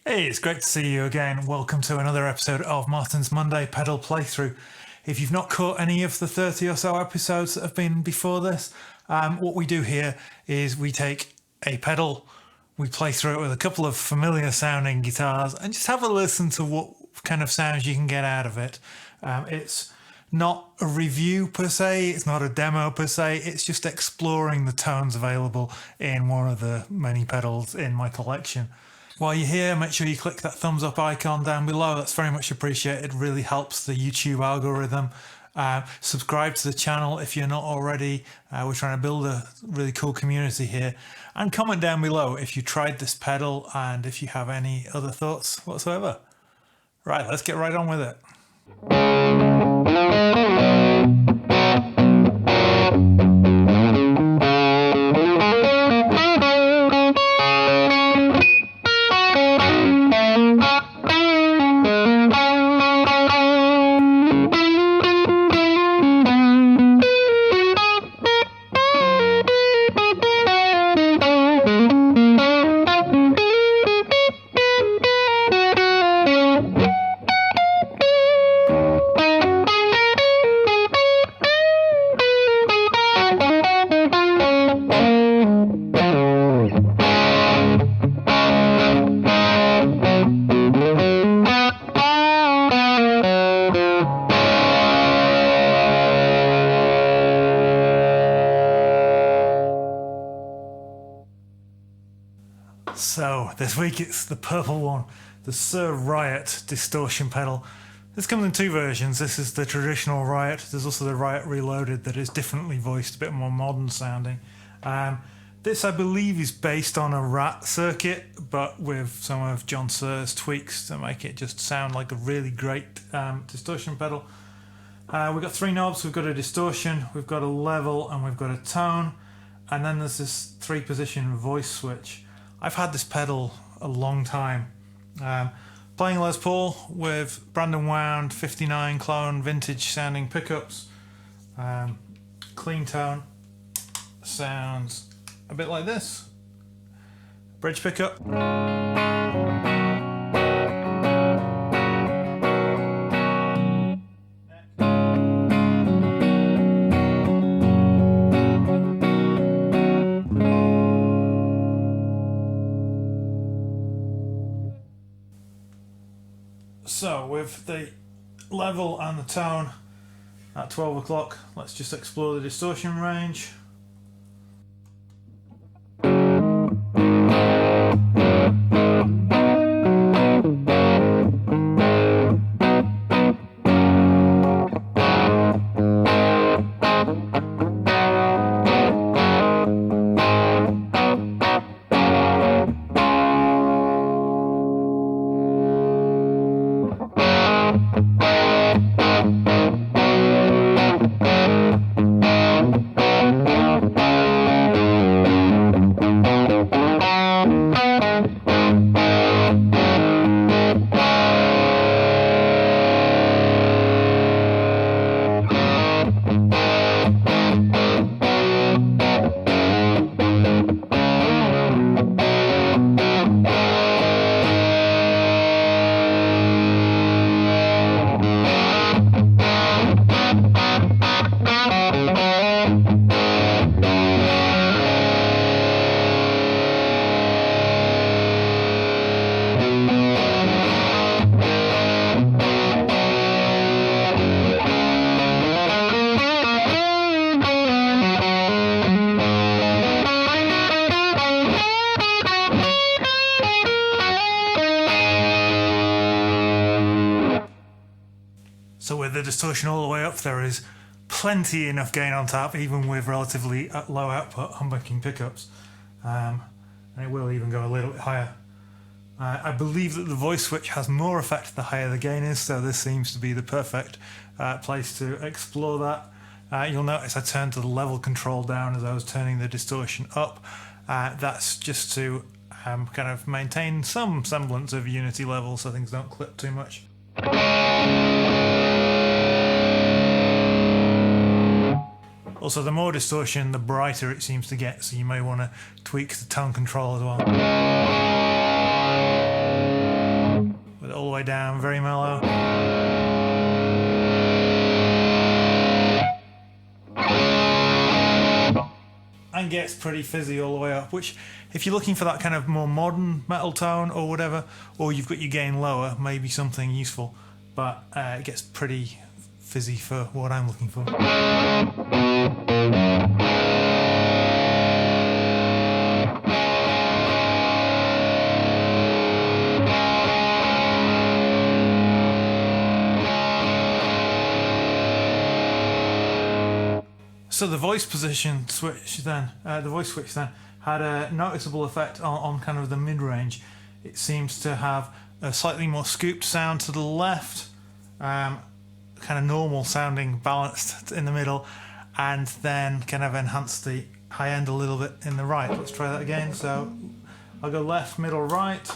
Hey, it's great to see you again. Welcome to another episode of Martin's Monday Pedal Playthrough. If you've not caught any of the 30 or so episodes that have been before this, what we do here is we take a pedal, we play through it with a couple of familiar sounding guitars and just have a listen to what kind of sounds you can get out of it. It's not a review per se, it's not a demo per se, it's just exploring the tones available in one of the many pedals in my collection. While you're here, make sure you click that thumbs up icon down below. That's very much appreciated. It really helps the YouTube algorithm. Subscribe to the channel if you're not already. We're trying to build a really cool community here. And comment down below if you tried this pedal and if you have any other thoughts whatsoever. Right, let's get right on with it. So this week it's the purple one, the Suhr Riot distortion pedal. This comes in two versions. This is the traditional Riot. There's also the Riot Reloaded that is differently voiced, a bit more modern sounding. This I believe is based on a Rat circuit, but with some of John Suhr's tweaks to make it just sound like a really great distortion pedal. We've got three knobs. We've got a distortion, we've got a level, and we've got a tone. And then there's this 3-position voice switch. I've had this pedal a long time. Playing Les Paul with Brandon Wound 59 clone vintage sounding pickups. Clean tone. Sounds a bit like this. Bridge pickup. So with the level and the tone at 12 o'clock, let's just explore the distortion range. So with the distortion all the way up, there is plenty enough gain on tap, even with relatively low output humbucking pickups. And it will even go a little bit higher. I believe that the voice switch has more effect the higher the gain is, so this seems to be the perfect place to explore that. You'll notice I turned the level control down as I was turning the distortion up. That's just to kind of maintain some semblance of unity level so things don't clip too much. Also, the more distortion, the brighter it seems to get, so you may want to tweak the tone control as well. way down, very mellow. And gets pretty fizzy all the way up, which if you're looking for that kind of more modern metal tone or whatever, or you've got your gain lower, maybe something useful, but it gets pretty fizzy for what I'm looking for. So the voice position switch then, the voice switch then, had a noticeable effect on kind of the mid-range. It seems to have a slightly more scooped sound to the left, kind of normal sounding, balanced in the middle, and then kind of enhance the high end a little bit in the right. Let's try that again. So I'll go left, middle, right.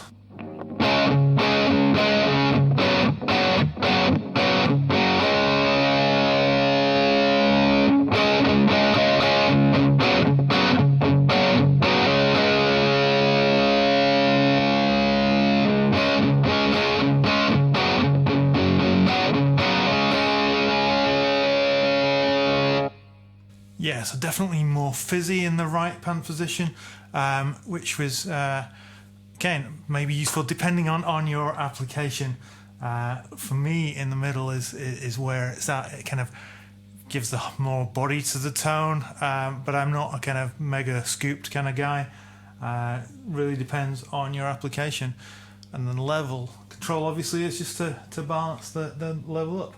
Yeah, so definitely more fizzy in the right pan position, which was, again, maybe useful depending on your application. For me, in the middle is where it's at. It kind of gives the more body to the tone, but I'm not a kind of mega scooped kind of guy. Really depends on your application. And then level control, obviously, is just to balance the level up.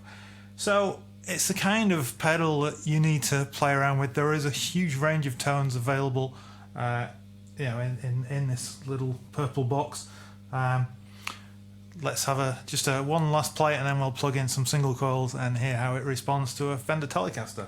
So it's the kind of pedal that you need to play around with. There is a huge range of tones available, you know, in this little purple box. Let's have just one last play, and then we'll plug in some single coils and hear how it responds to a Fender Telecaster.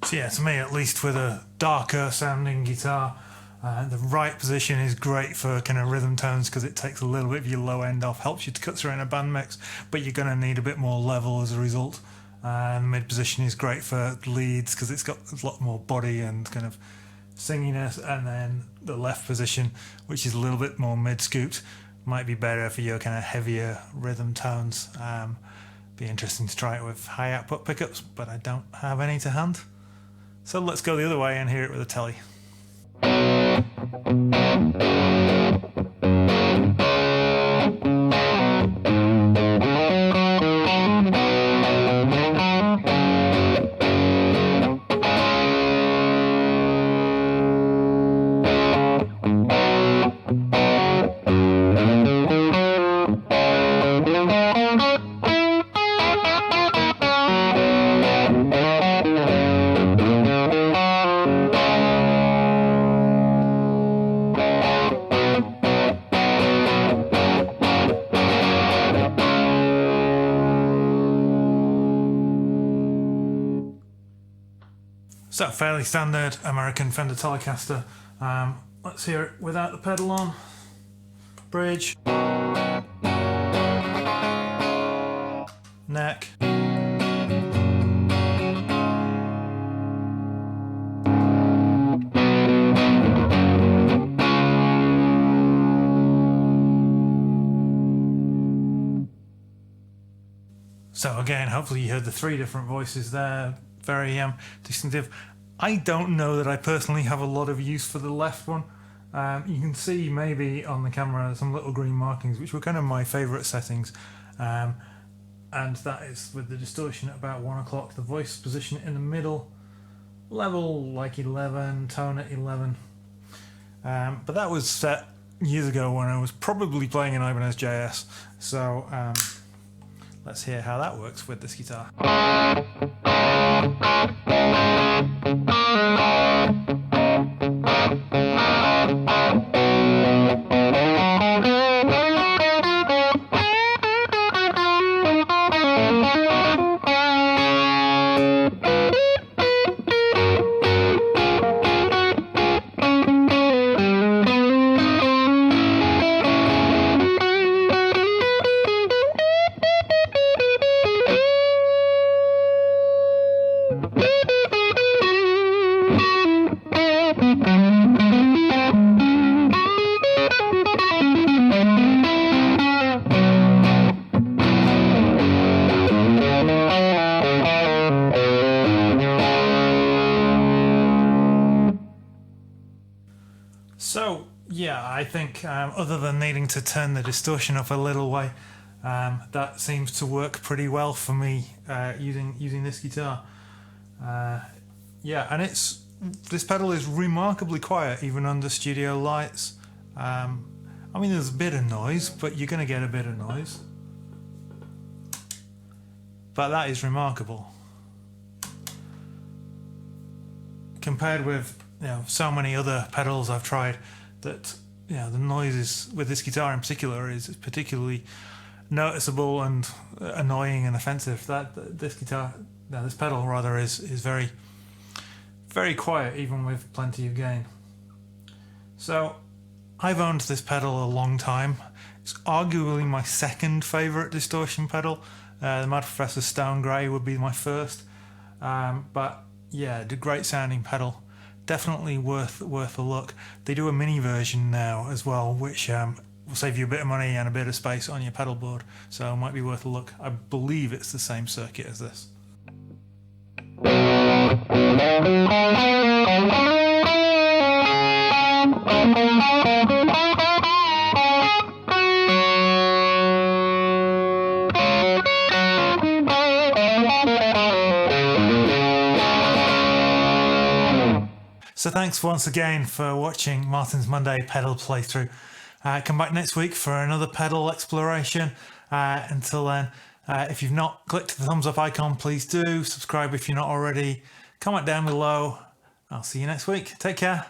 So yeah, to me at least, with a darker sounding guitar, the right position is great for kind of rhythm tones because it takes a little bit of your low end off, helps you to cut through in a band mix, but you're going to need a bit more level as a result. And the mid position is great for leads because it's got a lot more body and kind of singiness, and then the left position, which is a little bit more mid scooped, might be better for your kind of heavier rhythm tones. Be interesting to try it with high output pickups, but I don't have any to hand. So let's go the other way and hear it with a telly. So, fairly standard American Fender Telecaster. Let's hear it without the pedal on. Bridge. Neck. So again, hopefully you heard the three different voices there. very distinctive. I don't know that I personally have a lot of use for the left one. You can see maybe on the camera some little green markings, which were kind of my favourite settings. And that is with the distortion at about 1 o'clock, the voice position in the middle, level like 11, tone at 11. But that was set years ago when I was probably playing in Ibanez JS. So let's hear how that works with this guitar. So yeah, I think other than needing to turn the distortion up a little way, that seems to work pretty well for me using this guitar. Yeah, and this pedal is remarkably quiet even under studio lights. I mean, there's a bit of noise, but you're going to get a bit of noise. But that is remarkable compared with so many other pedals I've tried that the noise with this guitar in particular is particularly noticeable and annoying and offensive. This pedal rather is very, very quiet even with plenty of gain. So I've owned this pedal a long time. It's arguably my second favourite distortion pedal. The Mad Professor Stone Grey would be my first, but yeah, the great sounding pedal. Definitely worth a look. They do a mini version now as well, which will save you a bit of money and a bit of space on your pedal board, so it might be worth a look. I believe it's the same circuit as this. So thanks once again for watching Martin's Monday pedal playthrough. Come back next week for another pedal exploration. Until then, if you've not clicked the thumbs up icon, please do. Subscribe if you're not already. Comment down below. I'll see you next week. Take care.